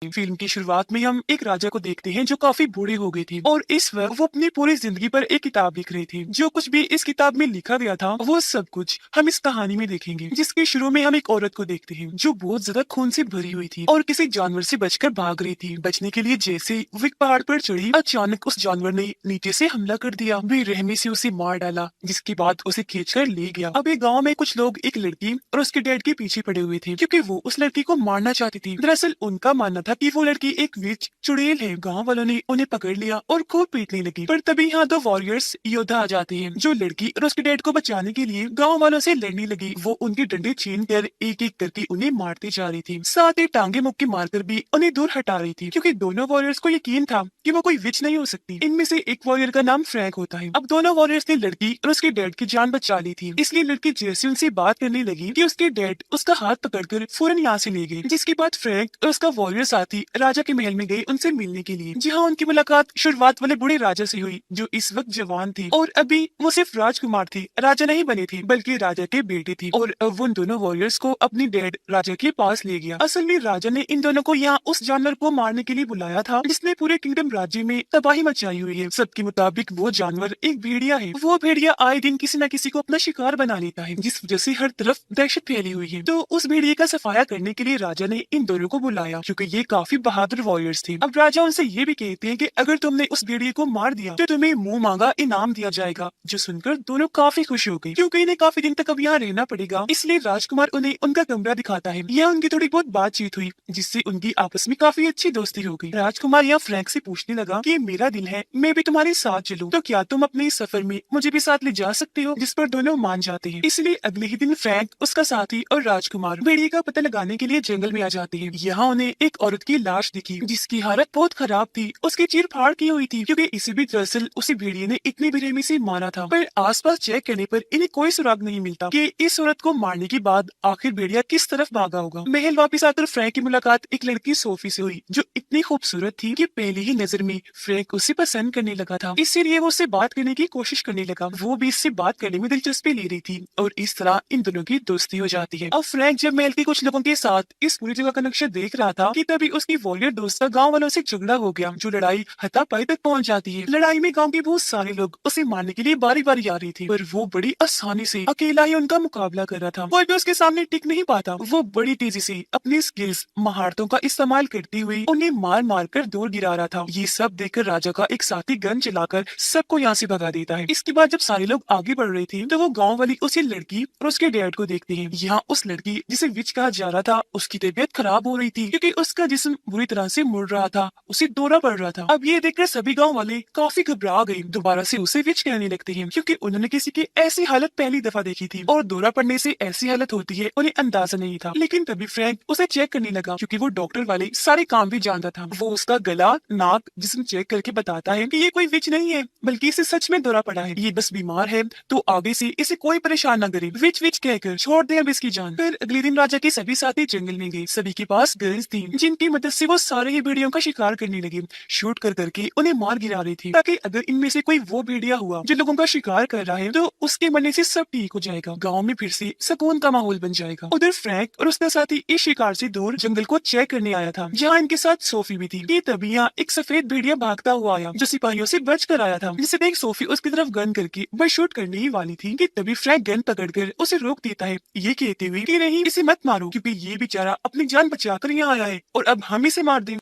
Film की शुरुआत में हम एक राजा को देखते हैं जो काफी बूढ़े हो गए थे और इस वक्त वो अपनी पूरी जिंदगी पर एक किताब लिख रहे थे। जो कुछ भी इस किताब में लिखा गया था वो सब कुछ हम इस कहानी में देखेंगे, जिसके शुरू में हम एक औरत को देखते हैं जो बहुत ज्यादा खून से भरी हुई थी और किसी जानवर से बचकर भाग रही थी। बचने के लिए जैसे वो एक पहाड़ पर चढ़ी, अचानक उस जानवर ने नीचे से हमला कर दिया, बेरहमी से उसे मार डाला, जिसके बाद उसे खींचकर ले गया। अब एक गाँव में कुछ लोग एक लड़की और उसके डैड के पीछे पड़े हुए थे क्योंकि वो उस लड़की को मारना चाहती थी। दरअसल उनका मानना था कि वो लड़की एक विच चुड़ैल है। गांव वालों ने उन्हें पकड़ लिया और खूब पीटने लगी, पर तभी यहाँ दो वॉरियर्स योद्धा आ जाते हैं जो लड़की और उसके डैड को बचाने के लिए गांव वालों से लड़ने लगी। वो उनके डंडे छीन कर एक एक करके उन्हें मारती जा रही थी, साथ ही टांगे मुक्के मारकर भी उन्हें दूर हटा रही थी, क्योंकि दोनों वॉरियर्स को यकीन था कि वो कोई विच नहीं हो सकती। इनमें से एक वॉरियर का नाम फ्रैंक होता है। अब दोनों वॉरियर्स ने लड़की और उसके डैड की जान बचा ली थी, इसलिए लड़की जैसे उनसे बात करने लगी कि उसके डैड उसका हाथ पकड़कर फौरन यहाँ से ले गए। जिसके बाद फ्रैंक और उसका वॉरियर साथी राजा के महल में गए उनसे मिलने के लिए, जहाँ उनकी मुलाकात शुरुआत वाले बूढ़े राजा से हुई जो इस वक्त जवान थे और अभी वो सिर्फ राजकुमार थे, राजा नहीं बने थे बल्कि राजा के बेटे थे। और अब वो उन दोनों वॉरियर्स को अपनी डैड राजा के पास ले गया। असल में राजा ने इन दोनों को यहाँ उस जानवर को मारने के लिए बुलाया था जिसने पूरे किंगडम राज्य में तबाही मचाई हुई है। सबके मुताबिक वो जानवर एक भेड़िया है। वो भेड़िया आए दिन किसी न किसी को अपना शिकार बना लेता है, जिस वजह से हर तरफ दहशत फैली हुई है। तो उस भेड़िए का सफाया करने के लिए राजा ने इन दोनों को बुलाया क्योंकि ये काफी बहादुर वॉरियर्स थे। अब राजा उनसे ये भी कहते हैं कि अगर तुमने उस भेड़िए को मार दिया तो तुम्हें मुंह मांगा इनाम दिया जाएगा। जो सुनकर दोनों काफी खुश हो गए क्योंकि इन्हें काफी दिन तक अब यहाँ रहना पड़ेगा, इसलिए राजकुमार उन्हें उनका कमरा दिखाता है। यहाँ उनकी थोड़ी बहुत बातचीत हुई जिससे उनकी आपस में काफी अच्छी दोस्ती हो गई। राजकुमार यहाँ फ्रैंक से पूछने लगा कि मेरा दिल है मैं भी तुम्हारे साथ चलूं, तो क्या तुम अपने इस सफर में मुझे भी साथ ले जा सकते हो? जिस पर दोनों मान जाते हैं। इसलिए अगले ही दिन फ्रैंक, उसका साथी और राजकुमार भेड़िए का पता लगाने के लिए जंगल में आ जाते हैं। यहाँ उन्हें एक औरत की लाश दिखी जिसकी हालत बहुत खराब थी, उसकी चीर फाड़ की हुई थी क्योंकि इसे भी दरअसल उसी भेड़िए ने इतनी बेरहमी से मारा था। पर आसपास चेक करने पर इन्हें कोई सुराग नहीं मिलता कि इस औरत को मारने के बाद आखिर भेड़िया किस तरफ भागा होगा। महल वापस आकर फ्रैंक की मुलाकात एक लड़की सोफी से हुई जो इतनी खूबसूरत थी कि पहली ही नजर में फ्रैंक उसे पसंद करने लगा था, इसीलिए वो उससे बात करने की कोशिश करने लगा। वो भी इससे बात करने में दिलचस्पी ले रही थी और इस तरह इन दोनों की दोस्ती हो जाती है। अब फ्रैंक जब महल के कुछ लोगों के साथ इस पूरी जगह का नक्शा देख रहा था कि तभी उसकी वॉरियर दोस्त का गाँव वालों से झगड़ा हो गया, जो लड़ाई हाथापाई तक पहुंच जाती है। लड़ाई में गाँव के बहुत सारे लोग उसे मारने के लिए बारी बारी आ रही थी, पर वो बड़ी आसानी से अकेला ही उनका मुकाबला कर रहा था। कोई भी उसके सामने टिक नहीं पाता। वो बड़ी तेजी से अपनी स्किल्स, महारतों का इस्तेमाल करते हुए उन्हें मार मार कर दूर गिरा रहा था। ये सब देखकर राजा का एक साथी गन चलाकर सबको यहाँ से भगा देता है। इसके बाद जब सारे लोग आगे बढ़ रहे थे तो वो गाँव वाली उसी लड़की और उसके डैड को देखते हैं। यहाँ उस लड़की जिसे विच कहा जा रहा था उसकी तबीयत खराब हो रही थी क्योंकि उसका जिस्म बुरी तरह से मुड़ रहा था, उसे दौरा पड़ रहा था। अब ये देखकर सभी गाँव वाले काफी घबरा गए, दोबारा से उसे विच कहने लगते हैं क्योंकि उन्होंने किसी की ऐसी हालत पहली दफा देखी थी और दौरा पड़ने से ऐसी हालत होती है उन्हें अंदाजा नहीं था। लेकिन तभी फ्रैंक उसे चेक करने लगा क्योंकि वो डॉक्टर वाले सारे काम भी जानता था। वो उसका गला, नाक, जिस्म चेक करके बताता है कि ये कोई विच नहीं है बल्कि इसे सच में दौरा पड़ा है, ये बस बीमार है तो आगे से इसे कोई परेशान न करे। विच विच कहकर छोड़ दे अब इसकी जान। फिर अगले दिन राजा के सभी साथी जंगल में गए। सभी के पास गन्स थी जिनकी मदद से वो सारे ही भेड़ियों का शिकार करने लगे। शूट कर करके उन्हें मार गिरा रही थी ताकि अगर इनमें से कोई वो भेड़िया हुआ जो लोगों का शिकार कर रहा है तो उसके मरने से सब ठीक हो जाएगा, गाँव में फिर से सुकून का माहौल बन जाएगा। उधर फ्रैंक और उसका साथी इस शिकार से दूर जंगल को चेक करने आया था जहाँ इनके साथ सोफी भी थी। ये तभी यहाँ एक सफेद भेड़िया भागता हुआ आया जो सिपाहियों से बच कर आया था, जिसे देख सोफी उसकी तरफ गन करके बस शूट करने ही वाली थी कि तभी फ्रैंक गन पकड़कर उसे रोक देता है, ये कहते हुए कि नहीं इसे मत मारो क्योंकि ये बेचारा अपनी जान बचाकर यहाँ आया है और अब हम इसे मार दें।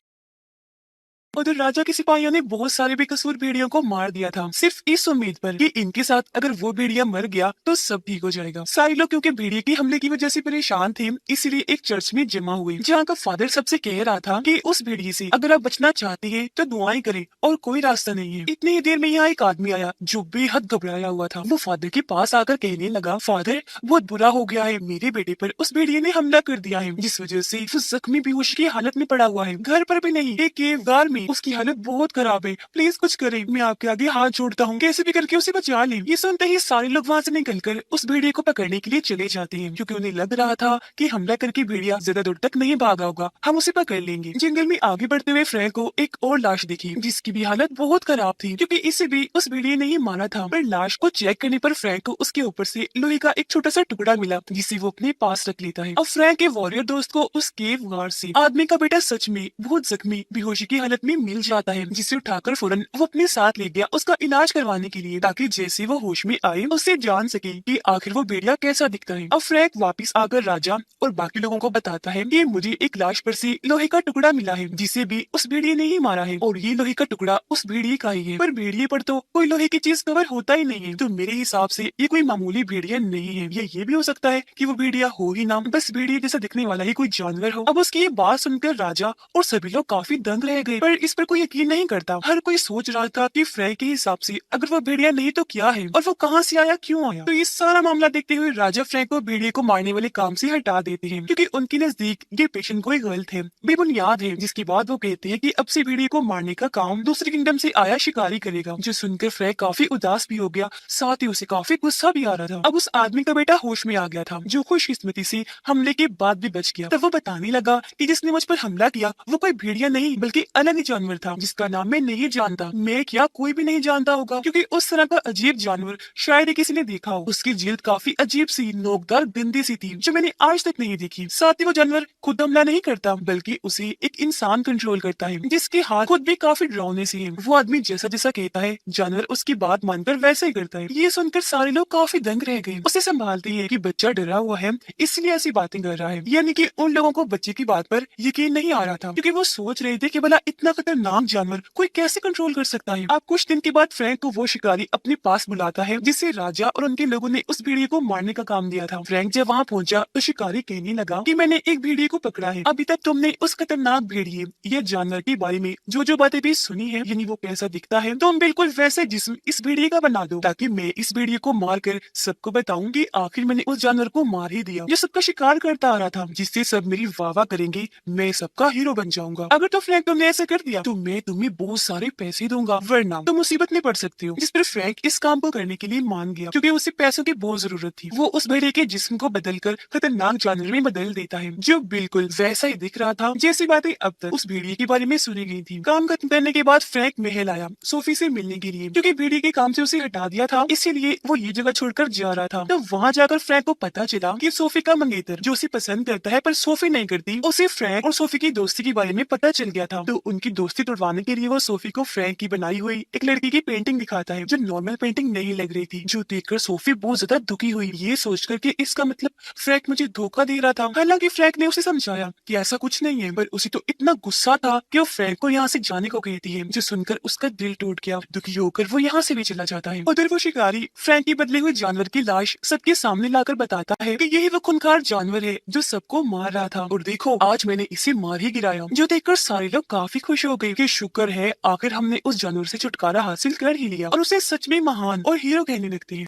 उधर राजा के सिपाहियों ने बहुत सारे बेकसूर भेड़ियों को मार दिया था सिर्फ इस उम्मीद पर कि इनके साथ अगर वो भेड़िया मर गया तो सब ठीक हो जाएगा। सारे लोग क्योंकि भेड़िए के हमले की वजह से परेशान थे इसीलिए एक चर्च में जमा हुए जहाँ का फादर सबसे कह रहा था कि उस भेड़िए से अगर आप बचना चाहते हैं तो दुआएं करें और कोई रास्ता नहीं है। इतनी ही देर में यहाँ एक आदमी आया जो बेहद घबराया हुआ था। वो फादर के पास आकर कहने लगा, फादर बहुत बुरा हो गया है, मेरे बेटे पर उस भेड़िए ने हमला कर दिया है जिस वजह से वो जख्मी बेहोश की हालत में पड़ा हुआ है, घर पर भी नहीं एक केवगार में उसकी हालत बहुत खराब है, प्लीज कुछ करें, मैं आपके आगे हाथ जोड़ता हूँ, कैसे भी करके उसे बचा लें। ये सुनते ही सारे लोग वहाँ से निकलकर उस भेड़िए को पकड़ने के लिए चले जाते हैं, क्योंकि उन्हें लग रहा था कि हमला करके भेड़िया ज्यादा दूर तक नहीं भागा होगा, हम उसे पकड़ लेंगे। जंगल में आगे बढ़ते हुए फ्रैंक को एक और लाश दिखी, जिसकी भी हालत बहुत खराब थी, क्योंकि इसे भी उस भेड़िए ने ही मारा था। पर लाश को चेक करने पर फ्रैंक को उसके ऊपर से लोहे का एक छोटा सा टुकड़ा मिला, जिसे वो अपने पास रख लेता है। अब फ्रैंक के वॉरियर दोस्त को उस केव गार्ड से आदमी का बेटा सच में बहुत जख्मी बेहोशी की हालत में मिल जाता है, जिसे उठाकर फौरन वो अपने साथ ले गया उसका इलाज करवाने के लिए, ताकि जैसे वो होश में आए उससे जान सके कि आखिर वो भेड़िया कैसा दिखता है। अब फ्रैंक वापस आकर राजा और बाकी लोगों को बताता है कि मुझे एक लाश पर से लोहे का टुकड़ा मिला है, जिसे भी उस भेड़िए ने ही मारा है, और ये लोहे का टुकड़ा उस भेड़िए का ही है। पर भेड़िए पर तो कोई लोहे की चीज कवर होता ही नहीं है, तो मेरे हिसाब से ये कोई मामूली भेड़िया नहीं है। ये भी हो सकता है कि वो भेड़िया हो ही ना, बस भेड़िए जैसा दिखने वाला ही कोई जानवर हो। अब उसकी ये बात सुनकर राजा और सभी लोग काफी दंग रह गए, पर इस पर कोई यकीन नहीं करता। हर कोई सोच रहा था कि फ्रैंक के हिसाब से अगर वो भेड़िया नहीं तो क्या है, और वो कहाँ से आया, क्यों आया। तो ये सारा मामला देखते हुए राजा फ्रैंक को भेड़िए को मारने वाले काम से हटा देते हैं, क्योंकि उनके नजदीक ये पेशेंट कोई गलत है, बेबुनियाद है। जिसके बाद वो कहते हैं कि अब से भेड़िए को मारने का काम दूसरे किंगडम से आया शिकारी करेगा। जो सुनकर फ्रैंक काफी उदास भी हो गया, साथ ही उसे काफी गुस्सा भी आ रहा था। अब उस आदमी का बेटा होश में आ गया था, जो खुशकिस्मती से हमले के बाद भी बच गया। तब वो बताने लगा कि जिसने मुझ पर हमला किया वो कोई भेड़िया नहीं बल्कि अलग ही जानवर था, जिसका नाम मैं नहीं जानता। मैं क्या कोई भी नहीं जानता होगा, क्योंकि उस तरह का अजीब जानवर शायद ही किसी ने देखा हो। उसकी जिल्द काफी अजीब सी नोकदार गंदी सी थी, जो मैंने आज तक नहीं देखी। साथ ही वो जानवर खुद हमला नहीं करता, बल्कि उसे एक इंसान कंट्रोल करता है, जिसके हाथ खुद भी काफी डरावने से है। वो आदमी जैसा जैसा कहता है जानवर उसकी बात मानकर वैसा ही करता है। ये सुनकर सारे लोग काफी दंग रह गए। उसे संभालते हैं कि बच्चा डरा हुआ है इसलिए ऐसी बातें कर रहा है, यानी कि उन लोगों को बच्चे की बात पर यकीन नहीं आ रहा था, क्योंकि वो सोच रहे थे कि भला इतना खतरनाक जानवर कोई कैसे कंट्रोल कर सकता है। अब कुछ दिन के बाद फ्रैंक को वो शिकारी अपने पास बुलाता है, जिससे राजा और उनके लोगों ने उस भेड़िए को मारने का काम दिया था। फ्रैंक जब वहाँ पहुंचा तो शिकारी कहने लगा कि मैंने एक भेड़िए को पकड़ा है। अभी तक तुमने उस खतरनाक भेड़िए या जानवर के बारे में जो बातें भी सुनी है, यानी वो कैसा दिखता है, तुम बिल्कुल वैसे जिस्म इस भेड़िए का बना दो, ताकि मैं इस भेड़िए को मार कर सबको बताऊं कि आखिर मैंने उस जानवर को मार ही दिया, जो सबका शिकार करता आ रहा था, जिससे सब मेरी वाह करेंगे, मैं सबका हीरो बन जाऊंगा। अगर तो फ्रैंक तुमने ऐसा कर दिया तो मैं तुम्हें बहुत सारे पैसे दूंगा, वरना तुम मुसीबत में पड़ सकते हो। जिस पर फ्रैंक इस काम को करने के लिए मान गया, क्योंकि उसे पैसों की बहुत जरूरत थी। वो उस भेड़िए के जिस्म को बदलकर खतरनाक जानवर में बदल देता है, जो बिल्कुल वैसा ही दिख रहा था जैसी बातें अब तक उस भेड़िए के बारे में सुनी गई थी। काम खत्म करने के बाद फ्रैंक महल आया सोफी से मिलने के लिए, क्योंकि भेड़िए के काम से उसे हटा दिया था, इसीलिए वो ये जगह छोड़कर जा रहा था। तो वहाँ जाकर फ्रैंक को पता चला कि सोफी का मंगेतर, जो उसे पसंद करता है पर सोफी नहीं करती, उसे फ्रैंक और सोफी की दोस्ती के बारे में पता चल गया था। तो उनकी दोस्ती तोड़वाने के लिए वो सोफी को फ्रैंक की बनाई हुई एक लड़की की पेंटिंग दिखाता है, जो नॉर्मल पेंटिंग नहीं लग रही थी, जो देखकर सोफी बहुत ज्यादा दुखी हुई, ये सोचकर कि इसका मतलब फ्रैंक मुझे धोखा दे रहा था। हालांकि फ्रैंक ने उसे समझाया कि ऐसा कुछ नहीं है, पर उसे तो इतना गुस्सा था कि वो फ्रैंक को यहाँ से जाने को कहती है, जो सुनकर उसका दिल टूट गया। दुखी होकर वो यहाँ से भी चला जाता है। उधर वो शिकारी फ्रैंक की बदले हुए जानवर की लाश सबके सामने लाकर बताता है कि यही वो खूंखार जानवर है जो सबको मार रहा था, और देखो आज मैंने इसे मार ही गिराया। जो देखकर सारे लोग काफी खुश हो गए कि शुक्र है आखिर हमने उस जानवर से छुटकारा हासिल कर ही लिया, और उसे सच में महान और हीरो कहने लगते हैं।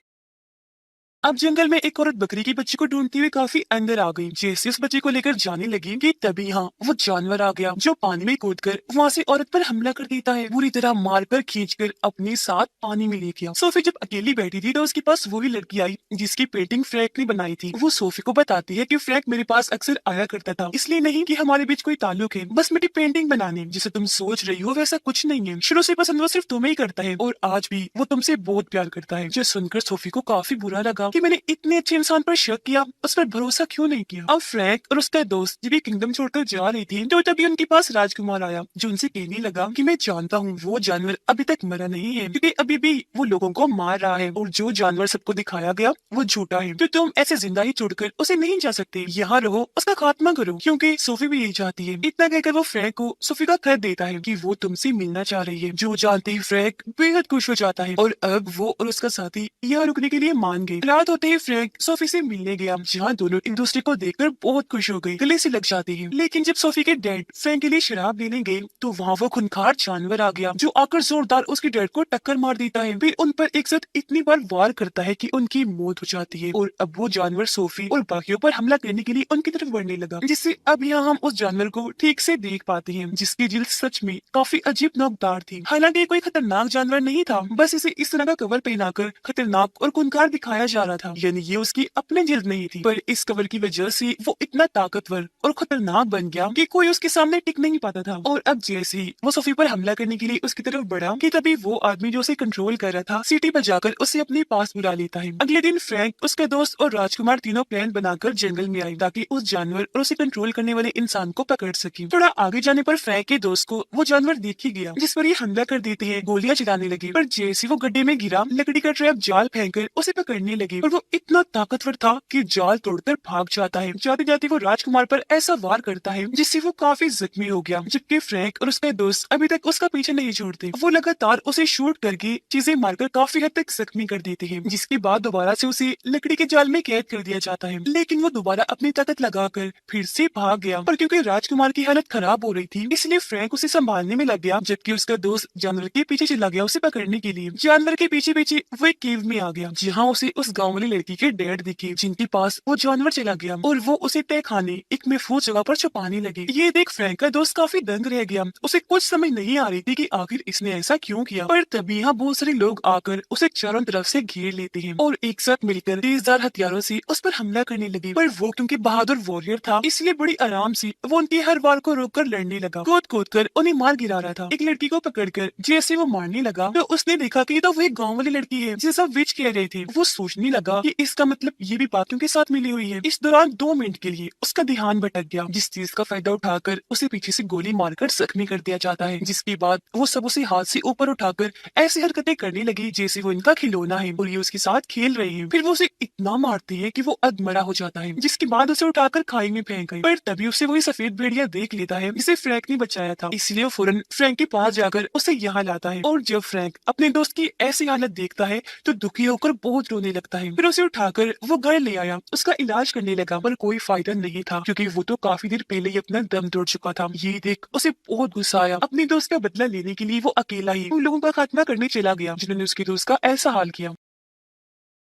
अब जंगल में एक औरत बकरी की बच्ची को ढूंढती हुई काफी अंदर आ गई। जैसे उस बच्ची को लेकर जाने लगी कि तभी यहाँ वो जानवर आ गया, जो पानी में कूदकर वहाँ से औरत पर हमला कर देता है, बुरी तरह मारकर खींचकर अपने साथ पानी में ले गया। सोफी जब अकेली बैठी थी तो उसके पास वही लड़की आई जिसकी पेंटिंग फ्रैंक ने बनाई थी। वो सोफी को बताती है कि फ्रैंक मेरे पास अक्सर आया करता था, इसलिए नहीं कि हमारे बीच कोई ताल्लुक है, बस मेरी पेंटिंग बनाने जिसे तुम सोच रही हो वैसा कुछ नहीं है। शुरू से पसंद वो सिर्फ तुम्हें ही करता है, और आज भी वो तुमसे बहुत प्यार करता है। जो सुनकर सोफी को काफी बुरा लगा कि मैंने इतने अच्छे इंसान पर शक किया, उस पर भरोसा क्यों नहीं किया। अब फ्रैंक और उसका दोस्त जब ये किंगडम छोड़कर जा रही थी तो तभी उनके पास राजकुमार आया, जो उनसे कहने लगा कि मैं जानता हूँ वो जानवर अभी तक मरा नहीं है, क्योंकि अभी भी वो लोगों को मार रहा है, और जो जानवर सबको दिखाया गया वो झूठा है। तो तुम ऐसे जिंदा ही छोड़कर उसे नहीं जा सकते, यहाँ रहो, उसका खात्मा करो, क्योंकि सोफी भी यही चाहती है। इतना कहकर वो फ्रैंक को सोफी का खत देता है कि वो तुमसे मिलना चाह रही है। जो जानते ही फ्रैंक बेहद खुश हो जाता है, और अब वो और उसका साथी यहाँ रुकने के लिए मान गए। रात होते ही फ्रैंक सोफी से मिलने गया, जहाँ दोनों एक दूसरे को देखकर बहुत खुश हो गए, गले से लग जाते हैं। लेकिन जब सोफी के डैड फ्रैंक के लिए शराब लेने गए तो वहाँ वो खूंखार जानवर आ गया, जो आकर जोरदार उसके डैड को टक्कर मार देता है। फिर उन पर एक साथ इतनी बार वार करता है कि उनकी मौत हो जाती है। और अब वो जानवर सोफी और बाकियों पर हमला करने के लिए उनकी तरफ बढ़ने लगा, जिससे अब यहाँ हम उस जानवर को ठीक से देख पाते हैं, जिसकी जिल्द सच में काफी अजीब नोकदार थी। हालांकि ये कोई खतरनाक जानवर नहीं था, बस इसे इस तरह का कवर पहनाकर खतरनाक और खूंखार दिखाया जा रहा था, यानी ये उसकी अपनी जिल्द नहीं थी। पर इस कवर की वजह से वो इतना ताकतवर और खतरनाक बन गया कि कोई उसके सामने टिक नहीं पाता था। और अब जैसे ही वो सोफी पर हमला करने के लिए उसकी तरफ बढ़ा कि तभी वो आदमी जो उसे कंट्रोल कर रहा था सीटी बजाकर उसे अपने पास बुला लेता है। अगले दिन फ्रैंक, उसका दोस्त और राजकुमार तीनों प्लान बनाकर जंगल में आए ताकि उस जानवर और उसे कंट्रोल करने वाले इंसान को पकड़ सके। थोड़ा आगे जाने पर फ्रैंक के दोस्त को वो जानवर देख ही गया, जिस पर ये हमला कर देते हैं, गोलियां चलाने लगे। पर जैसे वो गड्ढे में गिरा, लकड़ी का ट्रैप जाल फेंककर उसे पकड़ने लगे और वो इतना ताकतवर था कि जाल तोड़कर भाग जाता है। जाते जाते वो राजकुमार पर ऐसा वार करता है जिससे वो काफी जख्मी हो गया, जबकि फ्रैंक और उसके दोस्त अभी तक उसका पीछे नहीं छोड़ते। वो लगातार उसे शूट करके चीजें मारकर काफी हद तक जख्मी कर देते हैं, जिसके बाद दोबारा से उसे लकड़ी के जाल में कैद कर दिया जाता है। लेकिन वो दोबारा अपनी ताकत लगाकर फिर से भाग गया, पर क्योंकि राजकुमार की हालत खराब हो रही थी इसलिए फ्रैंक उसे संभालने में लग गया, जबकि उसका दोस्त जानवर के पीछे चला गया उसे पकड़ने के लिए। जानवर के पीछे पीछे वो एक केव में आ गया, जहाँ उसे उस गाँव वाली लड़की के डैड दिखे, जिनके पास वो जानवर चला गया और वो उसे तय खाने एक महफूज जगह पर छुपाने लगे। ये देख फ्रैंक का दोस्त काफी दंग रह गया, उसे कुछ समझ नहीं आ रही थी कि आखिर इसने ऐसा क्यों किया। पर तभी यहाँ बहुत सारे लोग आकर उसे चारों तरफ से घेर लेते हैं और एक साथ मिलकर तेजधार हथियारों से उस पर हमला करने लगे। पर वो क्योंकि बहादुर वॉरियर था इसलिए बड़ी आराम से वो उनकी हर वार को रोककर लड़ने लगा, कूद कूद कर उन्हें मार गिरा रहा था। एक लड़की को पकड़कर जैसे वो मारने लगा तो उसने देखा कि ये तो वही गाँव वाली लड़की है जिसे सब विच कह रहे थे। वो सोचने लगा कि इसका मतलब ये भी बाकियों के साथ मिली हुई है। इस दौरान 2 मिनट के लिए उसका ध्यान भटक गया, जिस चीज का फायदा उठाकर उसे पीछे से गोली मारकर जख्मी कर दिया जाता है, जिसके बाद वो सब उसे हाथ से ऊपर उठाकर ऐसी हरकतें करने लगी जैसे वो इनका खिलौना है और ये उसके साथ खेल रहे हैं। फिर वो उसे इतना मारती है कि वो अधमरा हो जाता है, जिसके बाद उसे उठाकर खाई में फेंक गई। पर तभी उसे वही सफेद भेड़िया देख लेता है जिसे फ्रैंक ने बचाया था, इसलिए वो फौरन फ्रैंक के पास जाकर उसे यहाँ लाता है। और जब फ्रैंक अपने दोस्त की ऐसी हालत देखता है तो दुखी होकर बहुत रोने लगता है। फिर उसे उठाकर वो घर ले आया, उसका इलाज करने लगा, पर कोई फायदा नहीं था क्योंकि वो तो काफी देर पहले ही अपना दम तोड़ चुका था। ये देख उसे बहुत गुस्सा आया। अपने दोस्त का बदला लेने के लिए वो अकेला ही उन लोगों का खात्मा करने चला गया जिन्होंने उसके दोस्त का ऐसा हाल किया।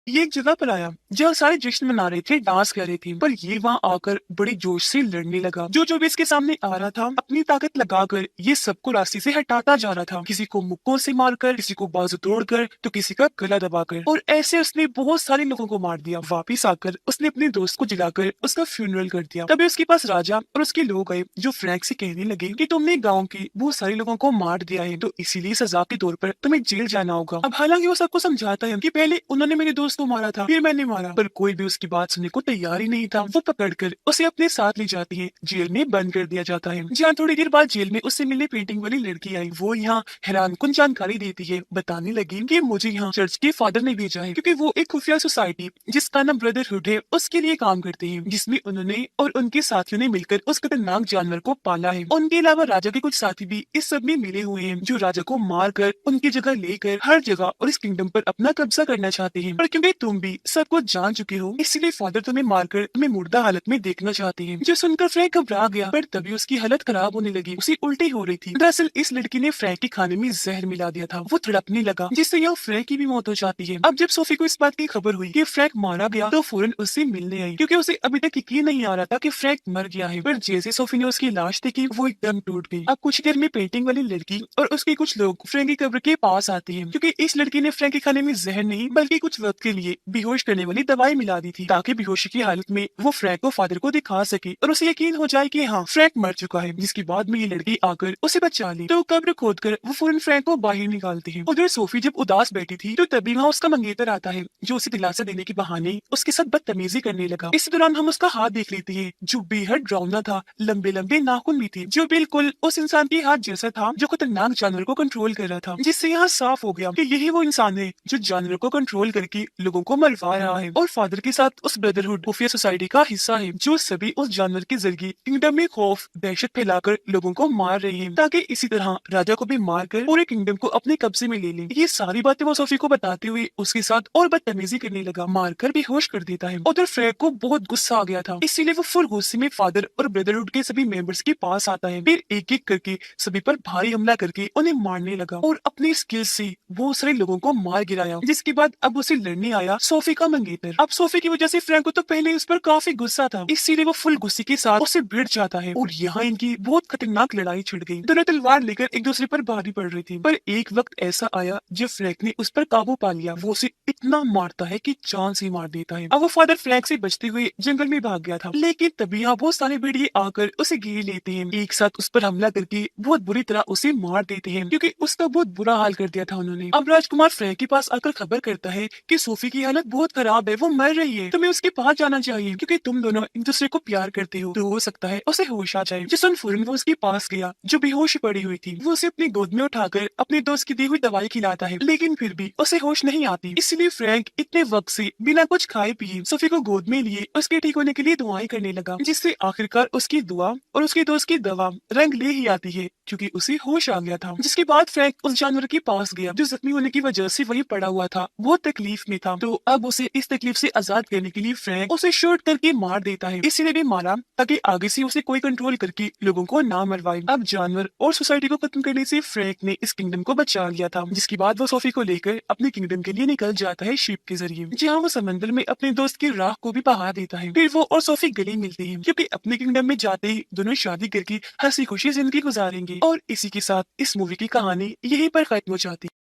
ये एक जगह पर आया जहाँ सारे जश्न मना रहे थे, डांस कर रहे थे, पर ये वहाँ आकर बड़े जोश से लड़ने लगा। जो भी इसके सामने आ रहा था अपनी ताकत लगाकर ये सबको रास्ते से हटाता जा रहा था, किसी को मुक्कों से मारकर, किसी को बाजू तोड़कर, तो किसी का गला दबाकर, और ऐसे उसने बहुत सारे लोगों को मार दिया। वापिस आकर उसने अपने दोस्त को जलाकर उसका फ्यूनरल कर दिया। तभी उसके पास राजा और उसके लोग आए जो फ्रैंक से कहने लगे कि तुमने गाँव के बहुत सारे लोगों को मार दिया है, तो इसीलिए सजा के तौर पर तुम्हें जेल जाना होगा। अब हालांकि वो सबको समझाता है कि पहले उन्होंने मेरे दोस्त को मारा था, फिर मैंने मारा, पर कोई भी उसकी बात सुनने को तैयार ही नहीं था। वो पकड़कर उसे अपने साथ ले जाती है, जेल में बंद कर दिया जाता है। जहाँ थोड़ी देर बाद जेल में उससे मिलने पेंटिंग वाली लड़की आई। वो यहाँ हैरानकुन जानकारी देती है, बताने लगी कि मुझे यहाँ चर्च के फादर ने भेजा है क्योंकि वो एक खुफिया सोसाइटी जिसका नाम ब्रदरहुड है उसके लिए काम करते हैं, जिसमें उन्होंने और उनके साथियों ने मिलकर उस खतरनाक जानवर को पाला है। उनके अलावा राजा के कुछ साथी भी इस सब में मिले हुए हैं जो राजा को मार कर उनकी जगह लेकर हर जगह और इस किंगडम पर अपना कब्जा करना चाहते हैं। पर क्योंकि तुम भी सब कुछ जान चुके हो इसलिए फादर तुम्हें मारकर तुम्हें मुर्दा हालत में देखना चाहते हैं। जो सुनकर फ्रैंक घबरा गया, पर तभी उसकी हालत खराब होने लगी, उसे उल्टी हो रही थी। दरअसल इस लड़की ने फ्रैंक के खाने में जहर मिला दिया था। वो तड़पने लगा जिससे यहाँ फ्रैंक की भी मौत हो जाती है। अब जब सोफी को इस बात की खबर हुई कि फ्रैंक मारा गया तो फौरन उससे मिलने आई क्योंकि उसे अभी तक यकीन नहीं आ रहा था कि फ्रैंक मर गया है। पर जैसे सोफी ने उसकी लाश देखी वो एकदम टूट गई। अब कुछ देर में पेंटिंग वाली लड़की और उसके कुछ लोग फ्रैंक की कब्र के पास आते हैं क्योंकि इस लड़की ने फ्रैंक के खाने में जहर नहीं बल्कि कुछ वक्त के लिए बेहोश करने वाली दवाई मिला दी थी ताकि बेहोशी की हालत में वो फ्रैंक को फादर को दिखा सके और उसे यकीन हो जाए कि हाँ फ्रैंक मर चुका है। जिसके बाद में ये लड़की आकर उसे बचा ली तो कब्र खोदकर वो फौरन फ्रैंक को बाहर निकालते हैं। उधर सोफी जब उदास बैठी थी तो तभी वहाँ उसका मंगेतर आता है जो उसे दिलासा देने के बहाने उसके साथ बदतमीजी करने लगा। इस दौरान हम उसका हाथ देख लेते हैं जो बेहद डरावना था, लंबे लंबे नाखून भी थे जो बिल्कुल उस इंसान के हाथ जैसा था जो खतरनाक जानवर को कंट्रोल कर रहा था। जिससे यहाँ साफ हो गया कि यही वो इंसान है जो जानवर को कंट्रोल करके लोगों को मरवा रहा है और फादर के साथ उस ब्रदरहुड खुफिया सोसाइटी का हिस्सा है जो सभी उस जानवर के जरिए किंगडम में खौफ दहशत फैलाकर लोगों को मार रही है ताकि इसी तरह राजा को भी मार कर पूरे किंगडम को अपने कब्जे में ले लें। ये सारी बातें वो सोफी को बताते हुए उसके साथ और बदतमीजी करने लगा, मारकर बेहोश कर देता है। उधर फ्रैंक को बहुत गुस्सा आ गया था, इसीलिए वो फुल गुस्से में फादर और ब्रदरहुड के सभी मेंबर्स के पास आता है। फिर एक एक करके सभी पर भारी हमला करके उन्हें मारने लगा और अपनी स्किल से बहुत सारे लोगों को मार गिराया। जिसके बाद अब उसे लड़ने आया सोफी का मंगेतर। अब सोफी की वजह से फ्रैंक को तो पहले उस पर काफी गुस्सा था, इसीलिए वो फुल गुस्से के साथ उससे भिड़ जाता है और यहाँ इनकी बहुत खतरनाक लड़ाई छिड़ गई। दोनों तलवार लेकर एक दूसरे पर भारी पड़ रही थी, पर एक वक्त ऐसा आया जब फ्रैंक ने उस पर काबू पा लिया। वो उसे इतना मारता है कि जान से मार देता है। अब वो फादर फ्रैंक से बचते हुए जंगल में भाग गया था, लेकिन तभी यहाँ बहुत सारे भेड़िए आकर उसे घेर लेते हैं, एक साथ उस पर हमला करके बहुत बुरी तरह उसे मार देते हैं क्योंकि उसका बहुत बुरा हाल कर दिया था उन्होंने। अब राजकुमार फ्रैंक के पास आकर खबर करता है कि सोफी की हालत बहुत खराब है, वो मर रही है, तुम्हें उसके पास जाना चाहिए क्योंकि तुम दोनों एक दूसरे को प्यार करते हो, तो हो सकता है उसे होश आ जाए। जिसन फौरन वो उसके पास गया जो बेहोश पड़ी हुई थी। वो उसे अपनी गोद में उठाकर अपने दोस्त की दी हुई दवाई खिलाता है, लेकिन फिर भी उसे होश नहीं आती। इसलिए फ्रैंक इतने वक्त से बिना कुछ खाए पिए सोफी को गोद में लिए उसके ठीक होने के लिए दुआएं करने लगा, जिससे आखिरकार उसकी दुआ और उसके दोस्त की दवा रंग ले ही आती है क्योंकि उसे होश आ गया था। जिसके बाद फ्रैंक उस जानवर के पास गया जो जख्मी होने की वजह से वही पड़ा हुआ था, वो तकलीफ में था। तो अब उसे इस तकलीफ से आजाद करने के लिए फ्रैंक उसे शूट करके मार देता है, इसीलिए भी मारा ताकि आगे से उसे कोई कंट्रोल करके लोगों को ना मरवाए। अब जानवर और सोसाइटी को खत्म करने से फ्रैंक ने इस किंगडम को बचा लिया था। जिसके बाद वो सोफी को लेकर अपने किंगडम के लिए निकल जाता है शिप के जरिए, जहाँ वो समंदर में अपने दोस्त की राख को भी बहा देता है। फिर वो और सोफी गले मिलती है क्योंकि अपने किंगडम में जाते ही दोनों शादी करके हंसी खुशी जिंदगी गुजारेंगे। और इसी के साथ इस मूवी की कहानी यहीं पर खत्म हो जाती है।